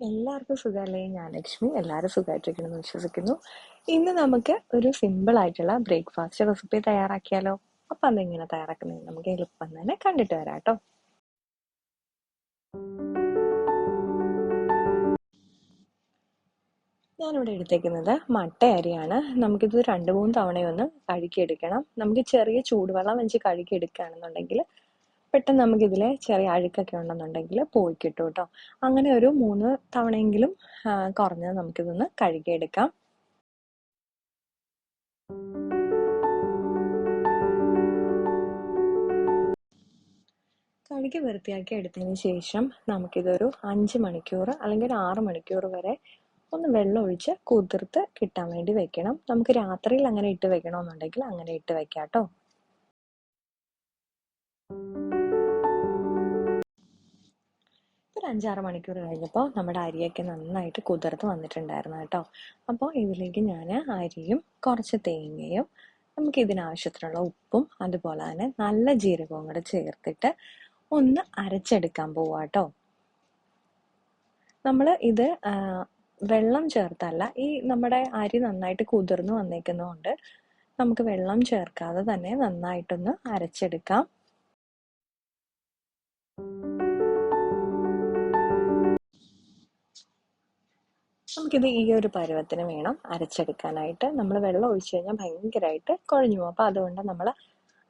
എല്ലാവർക്കും സുഖമല്ലേ? ഞാൻ ലക്ഷ്മി. എല്ലാവരും സുഖമായിട്ടിരിക്കണമെന്ന് വിശ്വസിക്കുന്നു. ഇന്ന് നമുക്ക് ഒരു സിമ്പിൾ ആയിട്ടുള്ള ബ്രേക്ക്ഫാസ്റ്റ് റെസിപ്പി തയ്യാറാക്കിയാലോ? അപ്പം അതെങ്ങനെ തയ്യാറാക്കുന്നത് നമുക്ക് എളുപ്പം തന്നെ കണ്ടിട്ട് വരാം കേട്ടോ. ഞാനിവിടെ എടുത്തേക്കുന്നത് മട്ട അരിയാണ്. നമുക്കിത് 2-3 തവണയൊന്ന് കഴുകിയെടുക്കണം. നമുക്ക് ചെറിയ ചൂടുവെള്ളം വെച്ച് കഴുകിയെടുക്കുകയാണെന്നുണ്ടെങ്കിൽ പെട്ടെന്ന് നമുക്കിതിലെ ചെറിയ അഴുക്കൊക്കെ ഉണ്ടെന്നുണ്ടെങ്കിൽ പോയി കിട്ടും കേട്ടോ. അങ്ങനെ ഒരു 3 തവണയെങ്കിലും കുറഞ്ഞത് നമുക്കിതൊന്ന് കഴുകിയെടുക്കാം. കഴുകി വൃത്തിയാക്കി എടുത്തതിന് ശേഷം നമുക്കിതൊരു 5 മണിക്കൂർ അല്ലെങ്കിൽ ഒരു 6 മണിക്കൂർ വരെ ഒന്ന് വെള്ളം ഒഴിച്ച് കുതിർത്ത് കിട്ടാൻ വേണ്ടി വെക്കണം. നമുക്ക് രാത്രിയിൽ അങ്ങനെ ഇട്ട് വെക്കണമെന്നുണ്ടെങ്കിൽ അങ്ങനെ ഇട്ട് വെക്കാം കേട്ടോ. ഒരു 5-6 മണിക്കൂർ കഴിഞ്ഞപ്പോൾ നമ്മുടെ അരിയൊക്കെ നന്നായിട്ട് കുതിർത്ത് വന്നിട്ടുണ്ടായിരുന്നു കേട്ടോ. അപ്പോൾ ഇതിലേക്ക് ഞാൻ അരിയും കുറച്ച് തേങ്ങയും നമുക്ക് ഇതിനാവശ്യത്തിനുള്ള ഉപ്പും അതുപോലെ തന്നെ നല്ല ജീരകവും കൂടെ ചേർത്തിട്ട് ഒന്ന് അരച്ചെടുക്കാൻ പോവാട്ടോ. നമ്മൾ ഇത് വെള്ളം ചേർത്തല്ല, ഈ നമ്മുടെ അരി നന്നായിട്ട് കുതിർന്ന് വന്നേക്കുന്നതുകൊണ്ട് നമുക്ക് വെള്ളം ചേർക്കാതെ തന്നെ നന്നായിട്ടൊന്ന് അരച്ചെടുക്കാം. നമുക്കിത് ഈ ഒരു പരുവത്തിന് വേണം അരച്ചെടുക്കാനായിട്ട്. നമ്മൾ വെള്ളം ഒഴിച്ചു കഴിഞ്ഞാൽ ഭയങ്കരമായിട്ട് കുഴഞ്ഞു പോകും. അപ്പം അതുകൊണ്ട് നമ്മൾ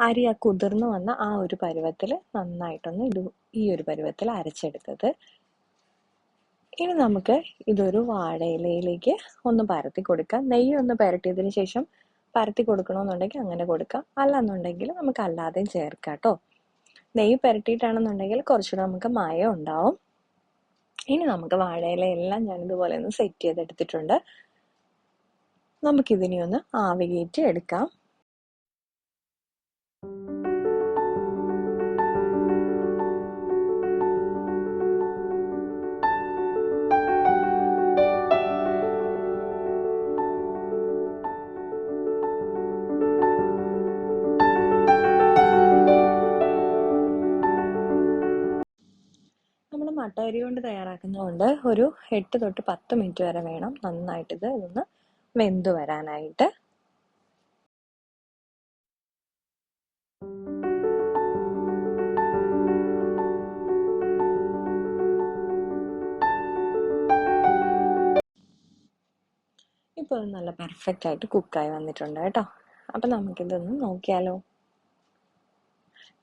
അരി ആ കുതിർന്ന് വന്ന ആ ഒരു പരുവത്തിൽ നന്നായിട്ടൊന്ന് ഈ ഒരു പരുവത്തിൽ അരച്ചെടുത്തത്. ഇനി നമുക്ക് ഇതൊരു വാഴയിലയിലേക്ക് ഒന്ന് പരത്തി കൊടുക്കാം. നെയ്യ് ഒന്ന് പുരട്ടിയതിന് ശേഷം പരത്തി കൊടുക്കണമെന്നുണ്ടെങ്കിൽ അങ്ങനെ കൊടുക്കാം, അല്ലാന്നുണ്ടെങ്കിൽ നമുക്ക് അല്ലാതെയും ചേർക്കാം കേട്ടോ. നെയ്യ് പുരട്ടിയിട്ടാണെന്നുണ്ടെങ്കിൽ കുറച്ചുകൂടെ നമുക്ക് മയം ഉണ്ടാവും. ഇനി നമുക്ക് വാഴയിലയെല്ലാം ഞാനിതുപോലെ ഒന്ന് സെറ്റ് ചെയ്തെടുത്തിട്ടുണ്ട്. നമുക്കിതിനെ ഒന്ന് ആവി കയറ്റി എടുക്കാം. നമ്മൾ മട്ട അരി കൊണ്ട് തയ്യാറാക്കുന്നതുകൊണ്ട് ഒരു 8 തൊട്ട് 10 മിനിറ്റ് വരെ വേണം നന്നായിട്ട് ഇതൊന്ന് വെന്ത് വരാനായിട്ട്. ഇപ്പോൾ അത് നല്ല പെർഫെക്റ്റ് ആയിട്ട് കുക്കായി വന്നിട്ടുണ്ട് കേട്ടോ. അപ്പം നമുക്കിതൊന്ന് നോക്കിയാലോ.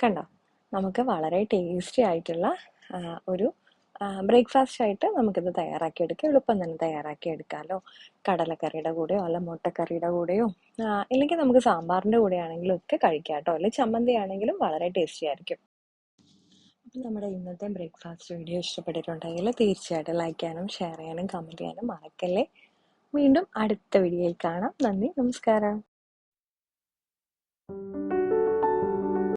കണ്ടോ, നമുക്ക് വളരെ ടേസ്റ്റി ആയിട്ടുള്ള ഒരു ബ്രേക്ക്ഫാസ്റ്റ് ആയിട്ട് നമുക്കിത് തയ്യാറാക്കിയെടുക്കാം. എളുപ്പം തന്നെ തയ്യാറാക്കിയെടുക്കാമല്ലോ. കടലക്കറിയുടെ കൂടെയോ അല്ല മുട്ടക്കറിയുടെ കൂടെയോ ഇല്ലെങ്കിൽ നമുക്ക് സാമ്പാറിൻ്റെ കൂടെ ആണെങ്കിലും ഒക്കെ കഴിക്കാം കേട്ടോ. അല്ലെങ്കിൽ ചമ്മന്തി ആണെങ്കിലും വളരെ ടേസ്റ്റി ആയിരിക്കും. അപ്പം നമ്മുടെ ഇന്നത്തെ ബ്രേക്ക്ഫാസ്റ്റ് വീഡിയോ ഇഷ്ടപ്പെട്ടിട്ടുണ്ടെങ്കിൽ തീർച്ചയായിട്ടും ലൈക്ക് ചെയ്യാനും ഷെയർ ചെയ്യാനും കമൻറ്റ് ചെയ്യാനും മറക്കല്ലേ. വീണ്ടും അടുത്ത വീഡിയോയിൽ കാണാം. നന്ദി, നമസ്കാരം.